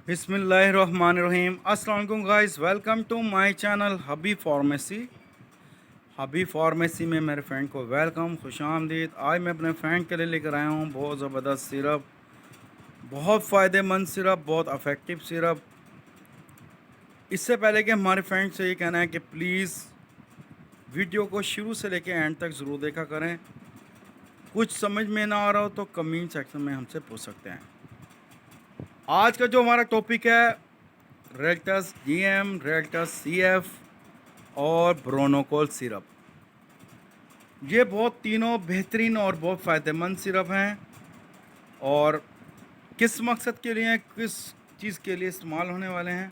बिस्मिल्लाहिर्रहमानिर्रहीम। अस्सलाम वालेकुम guys, welcome to my channel हबी फार्मेसी। हबी फार्मेसी में मेरे फ्रेंड को वेलकम, खुश आमदीद। आज मैं अपने फ्रेंड के लिए लेकर आया हूँ बहुत ज़बरदस्त सिरप, बहुत फ़ायदेमंद सिरप, बहुत अफेक्टिव सिरप। इससे पहले कि हमारे फ्रेंड से ये कहना है कि प्लीज़ वीडियो को शुरू से लेकर एंड तक ज़रूर देखा करें। कुछ समझ में ना आ रहा हो तो कमेंट सेक्शन में हमसे पूछ सकते हैं। आज का जो हमारा टॉपिक है, रेल्टस जीएम, रेल्टस सीएफ और ब्रोनोकॉल सिरप। ये बहुत तीनों बेहतरीन और बहुत फ़ायदेमंद सिरप हैं और किस मकसद के लिए, किस चीज़ के लिए इस्तेमाल होने वाले हैं,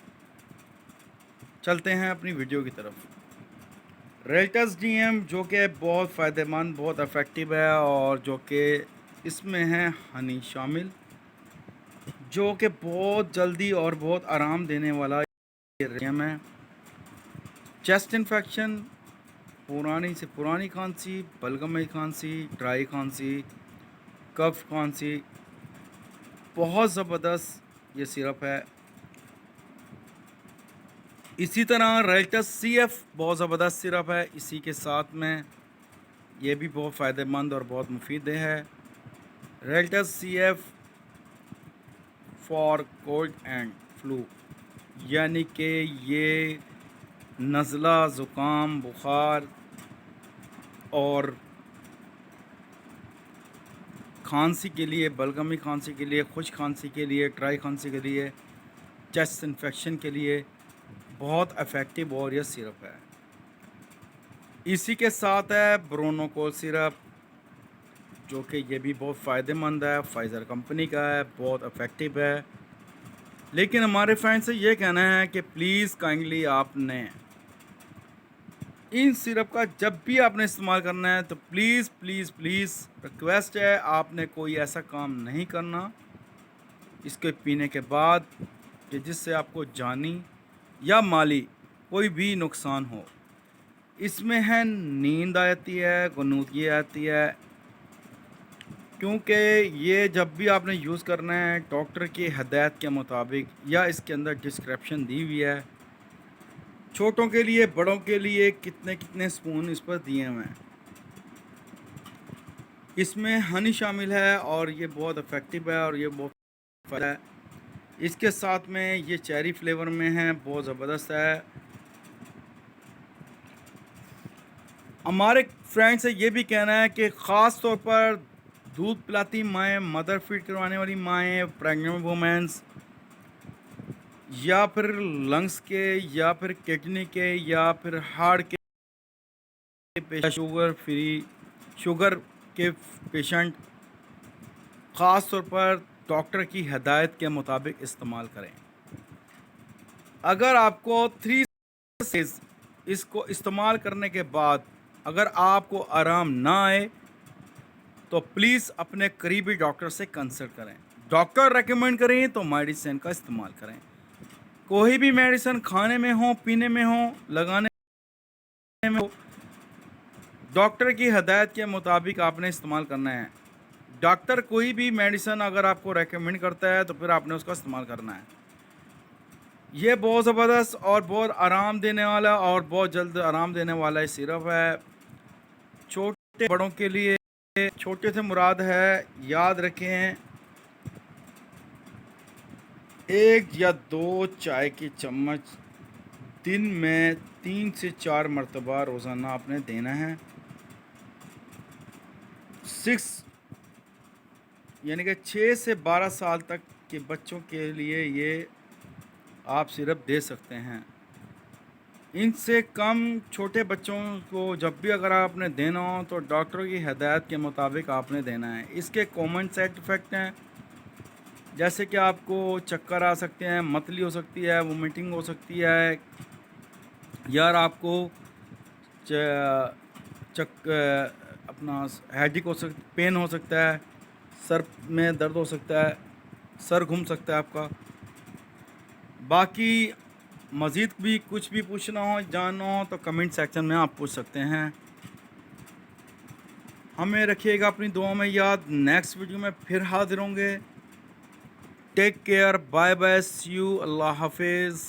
चलते हैं अपनी वीडियो की तरफ। रेल्टस जीएम जो कि बहुत फ़ायदेमंद, बहुत इफ़ेक्टिव है और जो कि इसमें है हनी शामिल, जो कि बहुत जल्दी और बहुत आराम देने वाला जीएम है। चेस्ट इन्फेक्शन, पुरानी से पुरानी खांसी, बलगम खांसी, ड्राई खांसी, कफ खांसी, बहुत ज़बरदस्त ये सिरप है। इसी तरह रेल्टस सीएफ बहुत ज़बरदस्त सिरप है। इसी के साथ में ये भी बहुत फ़ायदेमंद और बहुत मुफीद है। रेल्टस CF for cold and flu, यानी कि ये नज़ला, ज़ुकाम, बुखार और खांसी के लिए, बलगमी खांसी के लिए, खुश खांसी के लिए, ड्राई खांसी के लिए, चेस्ट इन्फेक्शन के लिए बहुत इफ़ेक्टिव और यह सिरप है। इसी के साथ है ब्रोनोकॉल सिरप, जो कि ये भी बहुत फ़ायदेमंद है, फाइज़र कंपनी का है, बहुत इफ़ेक्टिव है। लेकिन हमारे फ्रेंड से ये कहना है कि प्लीज़ काइंडली आपने इन सिरप का जब भी आपने इस्तेमाल करना है तो प्लीज़ प्लीज़ प्लीज़ रिक्वेस्ट है, आपने कोई ऐसा काम नहीं करना इसके पीने के बाद कि जिससे आपको जानी या माली कोई भी नुकसान हो। इसमें है नींद आती है, गनूदगी आती है, क्योंकि ये जब भी आपने यूज़ करना है डॉक्टर की हदायत के मुताबिक, या इसके अंदर डिस्क्रिप्शन दी हुई है छोटों के लिए, बड़ों के लिए कितने कितने स्पून इस पर दिए हुए हैं। इसमें हनी शामिल है और ये बहुत इफ़ेक्टिव है और ये बहुत फ़ायदा है। इसके साथ में ये चेरी फ्लेवर में है, बहुत ज़बरदस्त है। हमारे फ्रेंड से ये भी कहना है कि ख़ास तौर पर दूध पिलाती माएँ, मदर फीड करवाने वाली माएँ, प्रेग्नेंट वुमेंस, या फिर लंग्स के, या फिर किडनी के, या फिर हार्ट के, शुगर के पेशेंट ख़ास तौर पर डॉक्टर की हदायत के मुताबिक इस्तेमाल करें। अगर आपको 3 डेज़ इसको इस्तेमाल करने के बाद अगर आपको आराम ना आए तो प्लीज़ अपने करीबी डॉक्टर से कंसल्ट करें। डॉक्टर रेकमेंड करें तो मेडिसिन का इस्तेमाल करें। कोई भी मेडिसिन खाने में हो, पीने में हो, लगाने में हो, डॉक्टर की हदायत के मुताबिक आपने इस्तेमाल करना है। डॉक्टर कोई भी मेडिसिन अगर आपको रेकमेंड करता है तो फिर आपने उसका इस्तेमाल करना है। ये बहुत ज़बरदस्त और बहुत आराम देने वाला और बहुत जल्द आराम देने वाला सिरप है। छोटे बड़ों के लिए, छोटे से मुराद है, याद रखें, 1 या 2 चाय की चम्मच दिन में 3 से 4 मरतबा रोज़ाना आपने देना है। 6 यानी कि 6 से 12 साल तक के बच्चों के लिए ये आप सिरप दे सकते हैं। इनसे कम छोटे बच्चों को जब भी अगर आपने देना हो तो डॉक्टर की हदायत के मुताबिक आपने देना है। इसके कॉमन साइड इफ़ेक्ट हैं, जैसे कि आपको चक्कर आ सकते हैं, मतली हो सकती है, वोमिटिंग हो सकती है, यार आपको अपना हेडेक हो सकता, पेन हो सकता है, सर में दर्द हो सकता है, सर घूम सकता है आपका। बाकी मज़ीद भी कुछ भी पूछना हो, जानना हो तो कमेंट सेक्शन में आप पूछ सकते हैं। हमें रखिएगा अपनी दुआ में याद। नेक्स्ट वीडियो में फिर हाजिर होंगे। Take care, bye bye, see you, अल्लाह हाफिज़।